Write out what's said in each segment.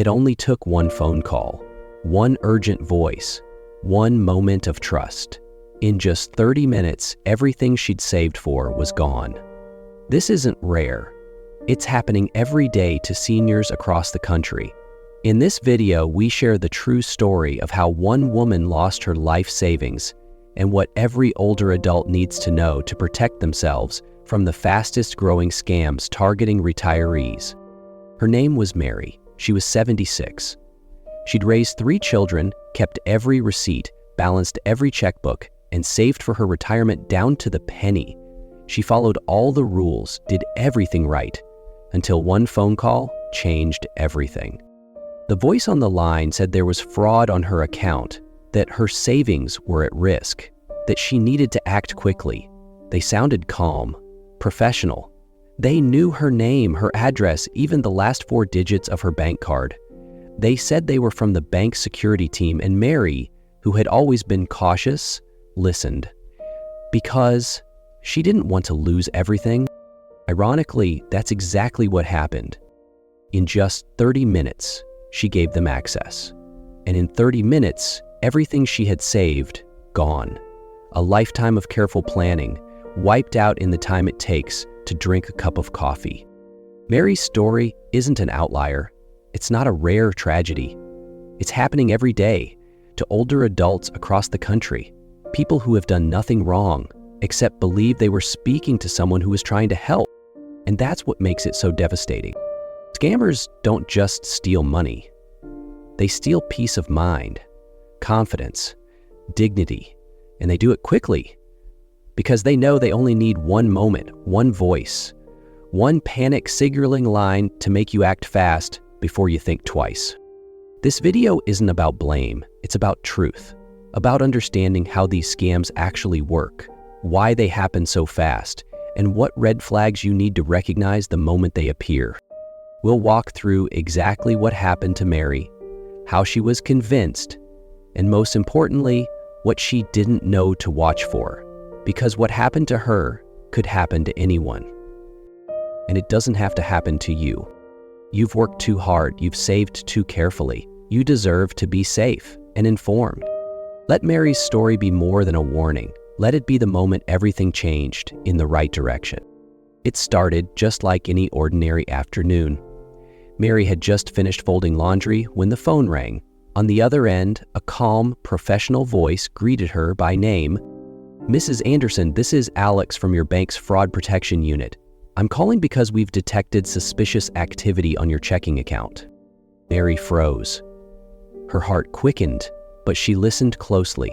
It only took one phone call, one urgent voice, one moment of trust. In just 30 minutes, everything she'd saved for was gone. This isn't rare. It's happening every day to seniors across the country. In this video, we share the true story of how one woman lost her life savings and what every older adult needs to know to protect themselves from the fastest growing scams targeting retirees. Her name was Mary. She was 76. She'd raised 3 children, kept every receipt, balanced every checkbook, and saved for her retirement down to the penny. She followed all the rules, did everything right, until one phone call changed everything. The voice on the line said there was fraud on her account, that her savings were at risk, that she needed to act quickly. They sounded calm, professional. They knew her name, her address, even the last 4 digits of her bank card. They said they were from the bank security team, and Mary, who had always been cautious, listened. Because she didn't want to lose everything. Ironically, that's exactly what happened. In just 30 minutes, she gave them access. And in 30 minutes, everything she had saved, gone. A lifetime of careful planning, wiped out in the time it takes to drink a cup of coffee. Mary's story isn't an outlier. It's not a rare tragedy. It's happening every day to older adults across the country, people who have done nothing wrong except believe they were speaking to someone who was trying to help. And that's what makes it so devastating. Scammers don't just steal money. They steal peace of mind, confidence, dignity, and they do it quickly because they know they only need one moment, one voice, one panic signaling line to make you act fast before you think twice. This video isn't about blame, it's about truth, about understanding how these scams actually work, why they happen so fast, and what red flags you need to recognize the moment they appear. We'll walk through exactly what happened to Mary, how she was convinced, and most importantly, what she didn't know to watch for, because what happened to her could happen to anyone. And it doesn't have to happen to you. You've worked too hard, you've saved too carefully. You deserve to be safe and informed. Let Mary's story be more than a warning. Let it be the moment everything changed in the right direction. It started just like any ordinary afternoon. Mary had just finished folding laundry when the phone rang. On the other end, a calm, professional voice greeted her by name. "Mrs. Anderson, this is Alex from your bank's fraud protection unit. I'm calling because we've detected suspicious activity on your checking account." Mary froze. Her heart quickened, but she listened closely.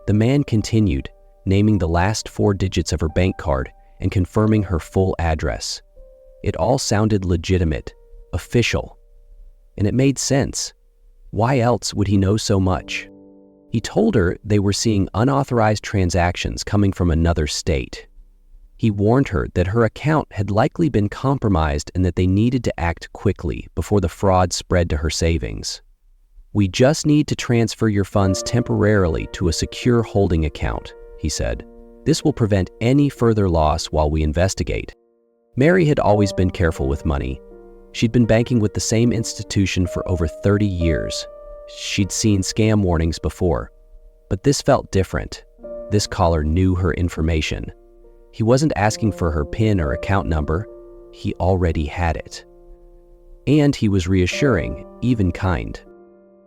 The man continued, naming the last 4 digits of her bank card and confirming her full address. It all sounded legitimate, official, and it made sense. Why else would he know so much? He told her they were seeing unauthorized transactions coming from another state. He warned her that her account had likely been compromised and that they needed to act quickly before the fraud spread to her savings. "We just need to transfer your funds temporarily to a secure holding account," he said. "This will prevent any further loss while we investigate." Mary had always been careful with money. She'd been banking with the same institution for over 30 years. She'd seen scam warnings before, but this felt different. This caller knew her information. He wasn't asking for her PIN or account number. He already had it. And he was reassuring, even kind.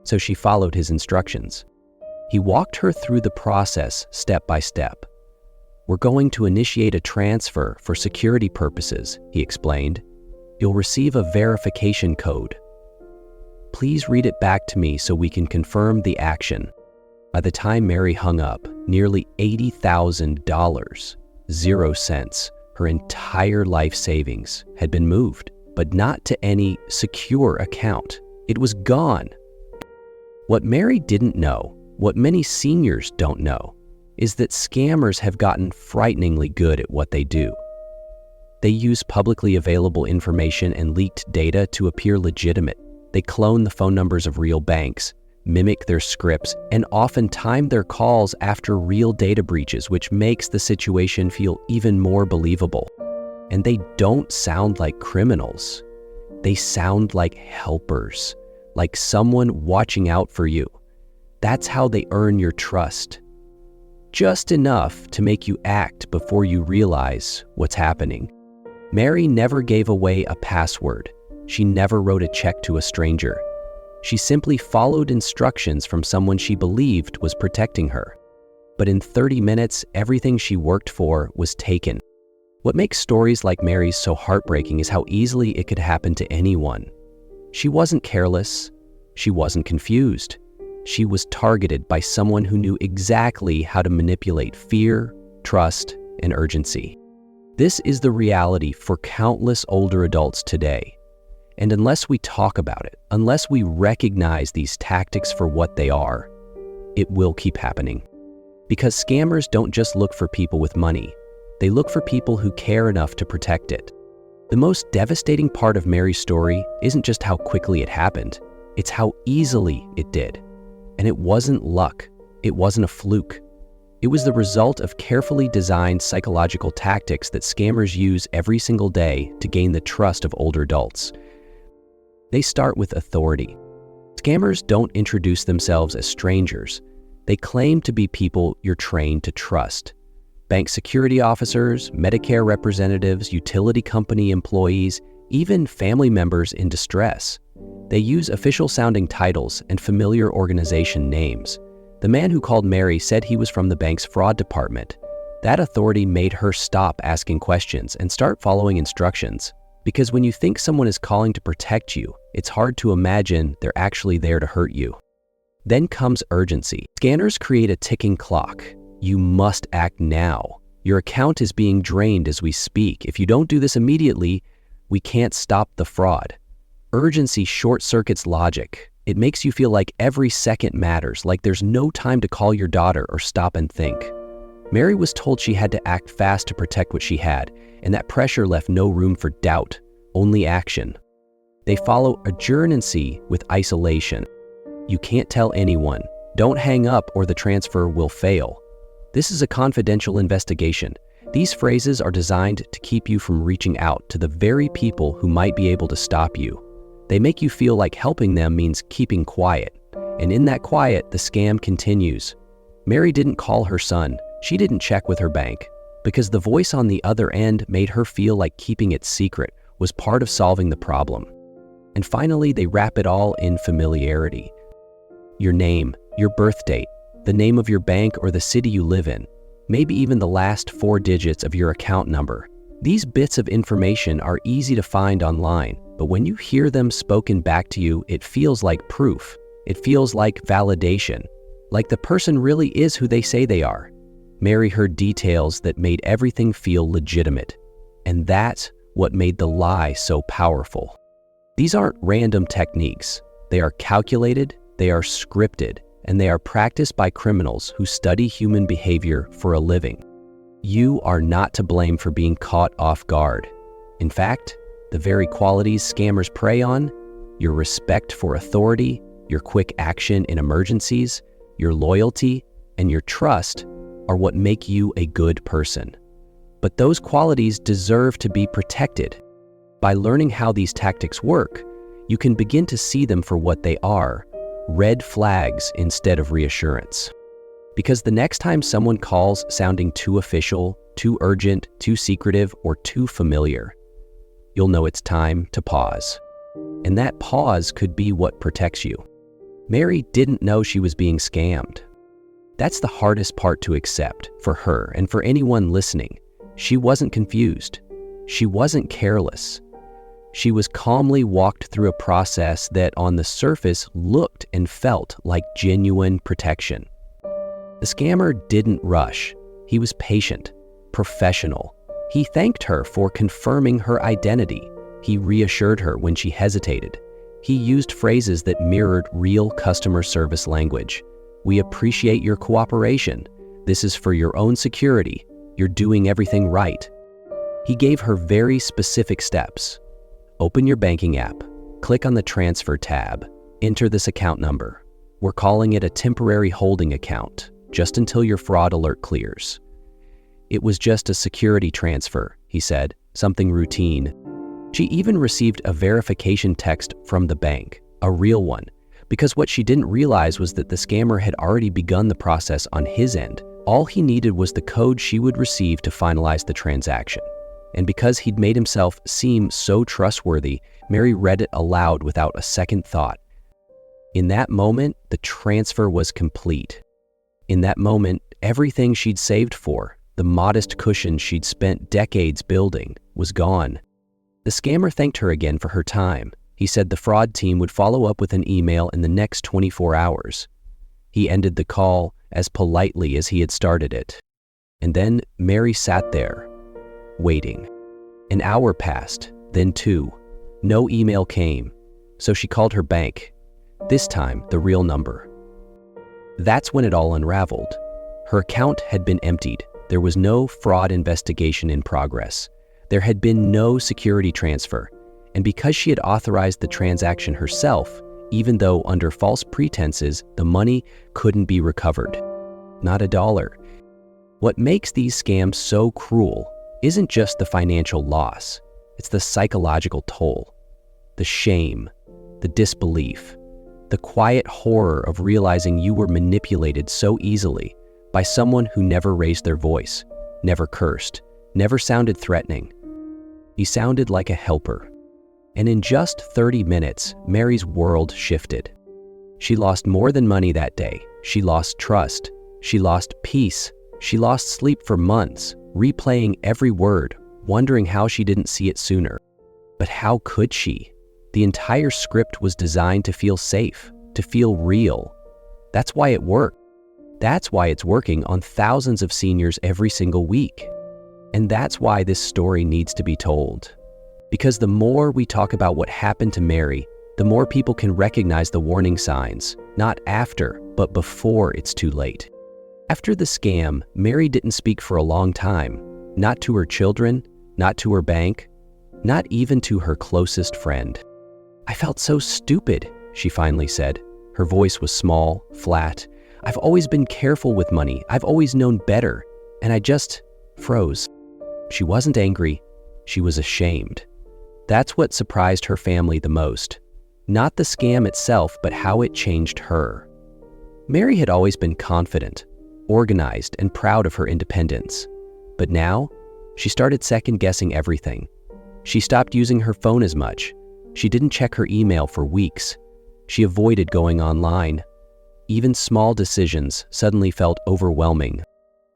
So she followed his instructions. He walked her through the process step by step. "We're going to initiate a transfer for security purposes," he explained. "You'll receive a verification code. Please read it back to me so we can confirm the action." By the time Mary hung up, nearly $80,000, 0 cents, her entire life savings, had been moved, but not to any secure account. It was gone. What Mary didn't know, what many seniors don't know, is that scammers have gotten frighteningly good at what they do. They use publicly available information and leaked data to appear legitimate. They clone the phone numbers of real banks, mimic their scripts, and often time their calls after real data breaches, which makes the situation feel even more believable. And they don't sound like criminals. They sound like helpers, like someone watching out for you. That's how they earn your trust. Just enough to make you act before you realize what's happening. Mary never gave away a password. She never wrote a check to a stranger. She simply followed instructions from someone she believed was protecting her. But in 30 minutes, everything she worked for was taken. What makes stories like Mary's so heartbreaking is how easily it could happen to anyone. She wasn't careless. She wasn't confused. She was targeted by someone who knew exactly how to manipulate fear, trust, and urgency. This is the reality for countless older adults today. And unless we talk about it, unless we recognize these tactics for what they are, it will keep happening. Because scammers don't just look for people with money, they look for people who care enough to protect it. The most devastating part of Mary's story isn't just how quickly it happened, it's how easily it did. And it wasn't luck, it wasn't a fluke. It was the result of carefully designed psychological tactics that scammers use every single day to gain the trust of older adults. They start with authority. Scammers don't introduce themselves as strangers. They claim to be people you're trained to trust. Bank security officers, Medicare representatives, utility company employees, even family members in distress. They use official-sounding titles and familiar organization names. The man who called Mary said he was from the bank's fraud department. That authority made her stop asking questions and start following instructions. Because when you think someone is calling to protect you, it's hard to imagine they're actually there to hurt you. Then comes urgency. Scanners create a ticking clock. You must act now. Your account is being drained as we speak. If you don't do this immediately, we can't stop the fraud. Urgency short-circuits logic. It makes you feel like every second matters, like there's no time to call your daughter or stop and think. Mary was told she had to act fast to protect what she had, and that pressure left no room for doubt, only action. They follow urgency with isolation. You can't tell anyone. Don't hang up or the transfer will fail. This is a confidential investigation. These phrases are designed to keep you from reaching out to the very people who might be able to stop you. They make you feel like helping them means keeping quiet. And in that quiet, the scam continues. Mary didn't call her son. She didn't check with her bank. Because the voice on the other end made her feel like keeping it secret was part of solving the problem. And finally, they wrap it all in familiarity. Your name, your birth date, the name of your bank or the city you live in, maybe even the last 4 digits of your account number. These bits of information are easy to find online, but when you hear them spoken back to you, it feels like proof. It feels like validation, like the person really is who they say they are. Mary heard details that made everything feel legitimate, and that's what made the lie so powerful. These aren't random techniques. They are calculated, they are scripted, and they are practiced by criminals who study human behavior for a living. You are not to blame for being caught off guard. In fact, the very qualities scammers prey on, your respect for authority, your quick action in emergencies, your loyalty, and your trust are what make you a good person. But those qualities deserve to be protected. By learning how these tactics work, you can begin to see them for what they are, red flags instead of reassurance. Because the next time someone calls sounding too official, too urgent, too secretive, or too familiar, you'll know it's time to pause. And that pause could be what protects you. Mary didn't know she was being scammed. That's the hardest part to accept for her and for anyone listening. She wasn't confused. She wasn't careless. She was calmly walked through a process that on the surface looked and felt like genuine protection. The scammer didn't rush. He was patient, professional. He thanked her for confirming her identity. He reassured her when she hesitated. He used phrases that mirrored real customer service language. We appreciate your cooperation. This is for your own security. You're doing everything right. He gave her very specific steps. Open your banking app, click on the transfer tab, enter this account number. We're calling it a temporary holding account, just until your fraud alert clears. It was just a security transfer, he said, something routine. She even received a verification text from the bank, a real one, because what she didn't realize was that the scammer had already begun the process on his end. All he needed was the code she would receive to finalize the transaction. And because he'd made himself seem so trustworthy, Mary read it aloud without a second thought. In that moment, the transfer was complete. In that moment, everything she'd saved for, the modest cushion she'd spent decades building, was gone. The scammer thanked her again for her time. He said the fraud team would follow up with an email in the next 24 hours. He ended the call as politely as he had started it. And then Mary sat there, waiting. An hour passed, then 2. No email came, so she called her bank, this time the real number. That's when it all unraveled. Her account had been emptied. There was no fraud investigation in progress. There had been no security transfer. And because she had authorized the transaction herself, even though under false pretenses, the money couldn't be recovered. Not a dollar. What makes these scams so cruel isn't just the financial loss. It's the psychological toll, the shame, the disbelief, the quiet horror of realizing you were manipulated so easily by someone who never raised their voice, never cursed, never sounded threatening. He sounded like a helper. And in just 30 minutes, Mary's world shifted. She lost more than money that day. She lost trust. She lost peace. She lost sleep for months, replaying every word, wondering how she didn't see it sooner. But how could she? The entire script was designed to feel safe, to feel real. That's why it worked. That's why it's working on thousands of seniors every single week. And that's why this story needs to be told. Because the more we talk about what happened to Mary, the more people can recognize the warning signs, not after, but before it's too late. After the scam, Mary didn't speak for a long time, not to her children, not to her bank, not even to her closest friend. "I felt so stupid," she finally said. Her voice was small, flat. "I've always been careful with money. I've always known better. And I just froze." She wasn't angry. She was ashamed. That's what surprised her family the most. Not the scam itself, but how it changed her. Mary had always been confident, organized, and proud of her independence. But now, she started second-guessing everything. She stopped using her phone as much. She didn't check her email for weeks. She avoided going online. Even small decisions suddenly felt overwhelming.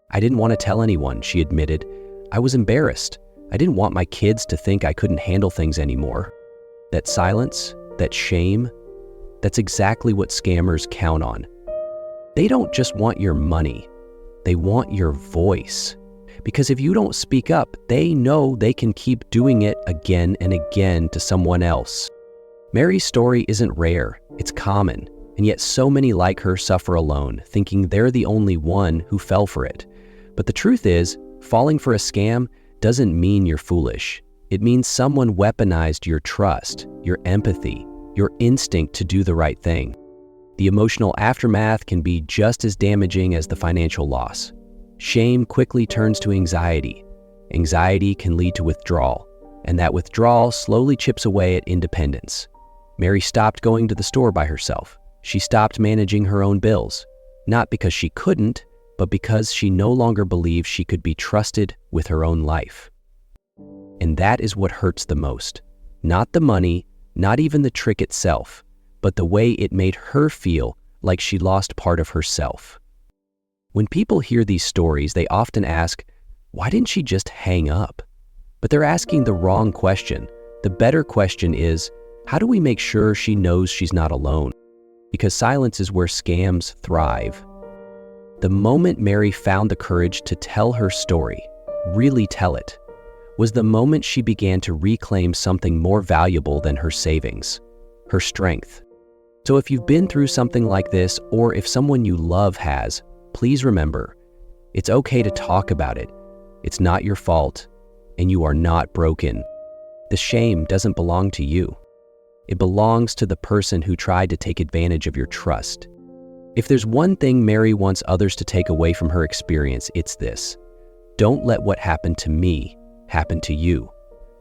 "I didn't want to tell anyone," she admitted. "I was embarrassed. I didn't want my kids to think I couldn't handle things anymore." That silence, that shame, that's exactly what scammers count on. They don't just want your money. They want your voice. Because if you don't speak up, they know they can keep doing it again and again to someone else. Mary's story isn't rare, it's common, and yet so many like her suffer alone, thinking they're the only one who fell for it. But the truth is, falling for a scam doesn't mean you're foolish. It means someone weaponized your trust, your empathy, your instinct to do the right thing. The emotional aftermath can be just as damaging as the financial loss. Shame quickly turns to anxiety. Anxiety can lead to withdrawal, and that withdrawal slowly chips away at independence. Mary stopped going to the store by herself. She stopped managing her own bills, not because she couldn't, but because she no longer believed she could be trusted with her own life. And that is what hurts the most. Not the money, not even the trick itself, but the way it made her feel like she lost part of herself. When people hear these stories, they often ask, why didn't she just hang up? But they're asking the wrong question. The better question is, how do we make sure she knows she's not alone? Because silence is where scams thrive. The moment Mary found the courage to tell her story, really tell it, was the moment she began to reclaim something more valuable than her savings, her strength. So if you've been through something like this, or if someone you love has, please remember, it's okay to talk about it. It's not your fault, and you are not broken. The shame doesn't belong to you. It belongs to the person who tried to take advantage of your trust. If there's one thing Mary wants others to take away from her experience, it's this. Don't let what happened to me happen to you.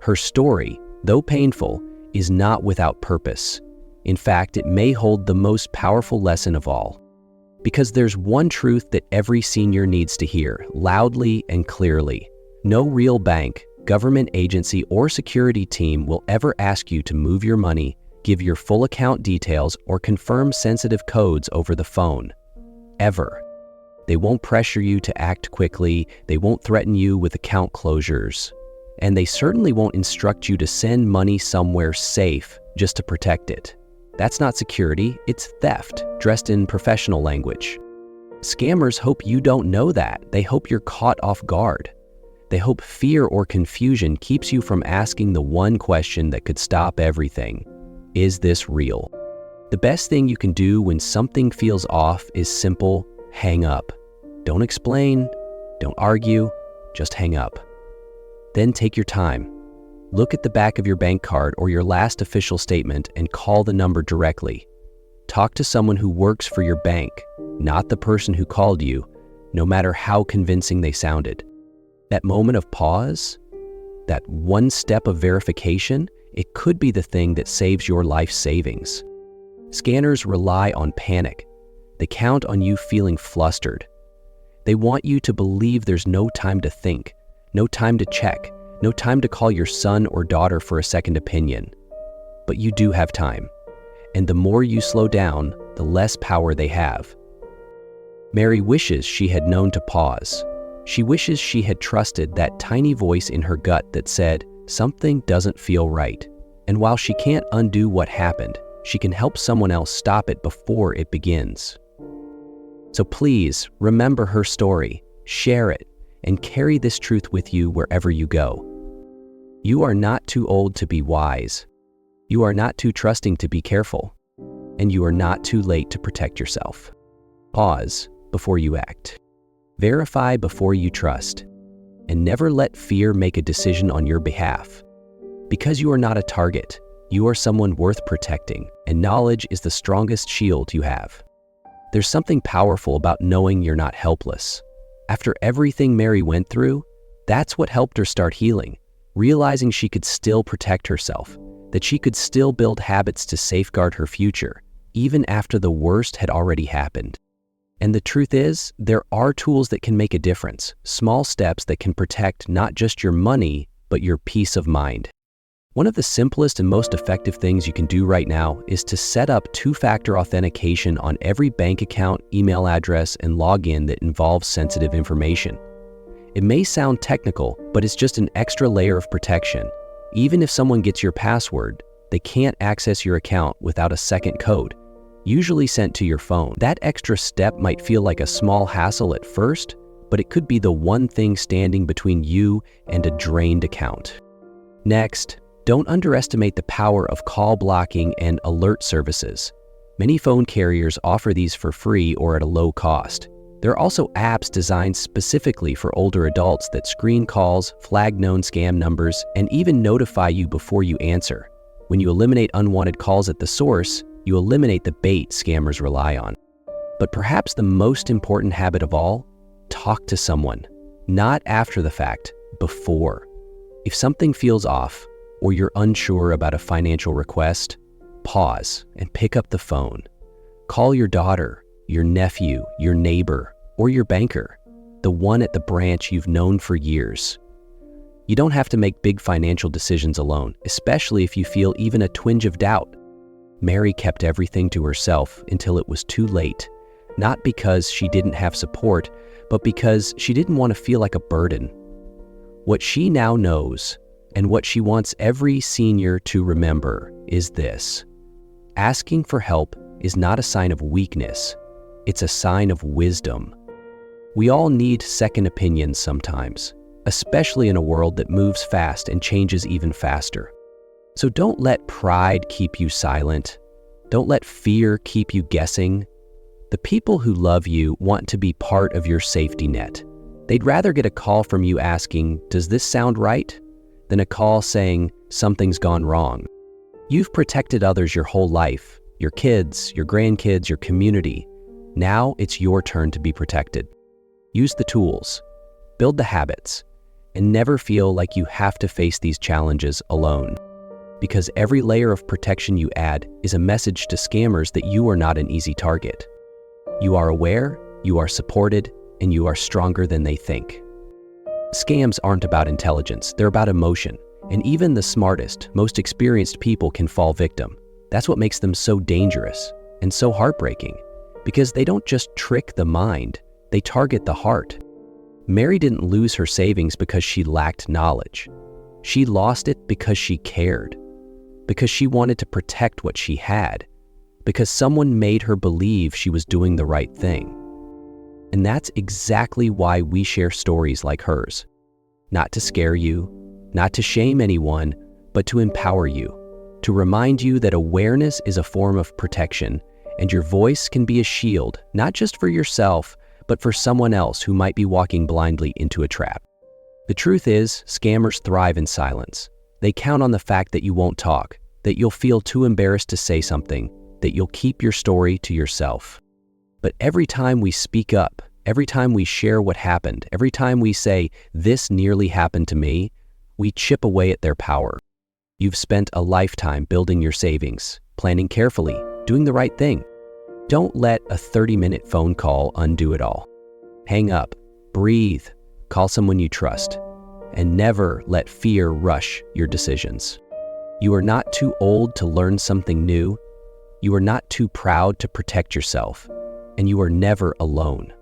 Her story, though painful, is not without purpose. In fact, it may hold the most powerful lesson of all. Because there's one truth that every senior needs to hear, loudly and clearly. No real bank, government agency, or security team will ever ask you to move your money, give your full account details, or confirm sensitive codes over the phone. Ever. They won't pressure you to act quickly, they won't threaten you with account closures, and they certainly won't instruct you to send money somewhere safe just to protect it. That's not security, it's theft, dressed in professional language. Scammers hope you don't know that. They hope you're caught off guard. They hope fear or confusion keeps you from asking the one question that could stop everything. Is this real? The best thing you can do when something feels off is simple: hang up. Don't explain, don't argue, just hang up. Then take your time. Look at the back of your bank card or your last official statement and call the number directly. Talk to someone who works for your bank, not the person who called you, no matter how convincing they sounded. That moment of pause, that one step of verification, it could be the thing that saves your life savings. Scanners rely on panic. They count on you feeling flustered. They want you to believe there's no time to think, no time to check, no time to call your son or daughter for a second opinion. But you do have time. And the more you slow down, the less power they have. Mary wishes she had known to pause. She wishes she had trusted that tiny voice in her gut that said, something doesn't feel right. And while she can't undo what happened, she can help someone else stop it before it begins. So please, remember her story, share it, and carry this truth with you wherever you go. You are not too old to be wise. You are not too trusting to be careful. And you are not too late to protect yourself. Pause before you act. Verify before you trust. And never let fear make a decision on your behalf. Because you are not a target, you are someone worth protecting, and knowledge is the strongest shield you have. There's something powerful about knowing you're not helpless. After everything Mary went through, that's what helped her start healing, realizing she could still protect herself, that she could still build habits to safeguard her future, even after the worst had already happened. And the truth is, there are tools that can make a difference, small steps that can protect not just your money, but your peace of mind. One of the simplest and most effective things you can do right now is to set up two-factor authentication on every bank account, email address, and login that involves sensitive information. It may sound technical, but it's just an extra layer of protection. Even if someone gets your password, they can't access your account without a second code, usually sent to your phone. That extra step might feel like a small hassle at first, but it could be the one thing standing between you and a drained account. Next, don't underestimate the power of call blocking and alert services. Many phone carriers offer these for free or at a low cost. There are also apps designed specifically for older adults that screen calls, flag known scam numbers, and even notify you before you answer. When you eliminate unwanted calls at the source, you eliminate the bait scammers rely on. But perhaps the most important habit of all, talk to someone. Not after the fact, before. If something feels off, or you're unsure about a financial request, pause and pick up the phone. Call your daughter, your nephew, your neighbor, or your banker, the one at the branch you've known for years. You don't have to make big financial decisions alone, especially if you feel even a twinge of doubt. Mary kept everything to herself until it was too late, not because she didn't have support, but because she didn't want to feel like a burden. What she now knows, and what she wants every senior to remember, is this: asking for help is not a sign of weakness, it's a sign of wisdom. We all need second opinions sometimes, especially in a world that moves fast and changes even faster. So don't let pride keep you silent. Don't let fear keep you guessing. The people who love you want to be part of your safety net. They'd rather get a call from you asking, "Does this sound right?" than a call saying, "Something's gone wrong." You've protected others your whole life, your kids, your grandkids, your community. Now it's your turn to be protected. Use the tools, build the habits, and never feel like you have to face these challenges alone. because every layer of protection you add is a message to scammers that you are not an easy target. You are aware, you are supported, and you are stronger than they think. Scams aren't about intelligence, they're about emotion, and even the smartest, most experienced people can fall victim. That's what makes them so dangerous and so heartbreaking, because they don't just trick the mind, they target the heart. Mary didn't lose her savings because she lacked knowledge. She lost it because she cared, because she wanted to protect what she had, because someone made her believe she was doing the right thing. And that's exactly why we share stories like hers. Not to scare you, not to shame anyone, but to empower you, to remind you that awareness is a form of protection, and your voice can be a shield, not just for yourself, but for someone else who might be walking blindly into a trap. The truth is, scammers thrive in silence. They count on the fact that you won't talk, that you'll feel too embarrassed to say something, that you'll keep your story to yourself. But every time we speak up, every time we share what happened, every time we say, "This nearly happened to me," we chip away at their power. You've spent a lifetime building your savings, planning carefully, doing the right thing. Don't let a 30-minute phone call undo it all. Hang up, breathe, call someone you trust, and never let fear rush your decisions. You are not too old to learn something new. You are not too proud to protect yourself, and you are never alone.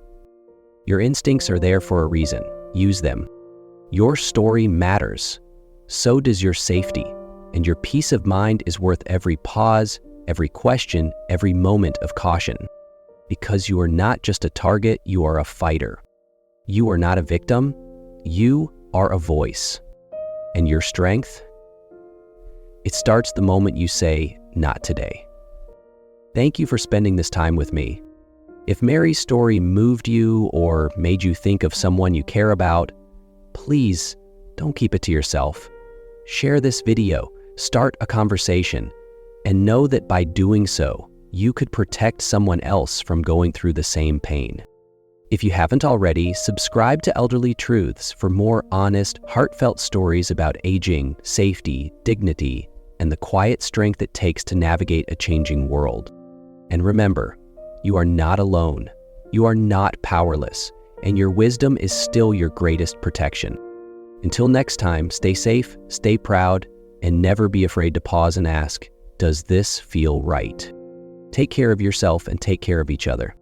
Your instincts are there for a reason. Use them. Your story matters. So does your safety, and your peace of mind is worth every pause, every question, every moment of caution. Because you are not just a target, you are a fighter. You are not a victim, you are a voice. And your strength? It starts the moment you say, "Not today." Thank you for spending this time with me. If Mary's story moved you or made you think of someone you care about, please don't keep it to yourself. Share this video, start a conversation, and know that by doing so, you could protect someone else from going through the same pain. If you haven't already, subscribe to Elderly Truths for more honest, heartfelt stories about aging, safety, dignity, and the quiet strength it takes to navigate a changing world. And remember, you are not alone, you are not powerless, and your wisdom is still your greatest protection. Until next time, stay safe, stay proud, and never be afraid to pause and ask, "Does this feel right?" Take care of yourself and take care of each other.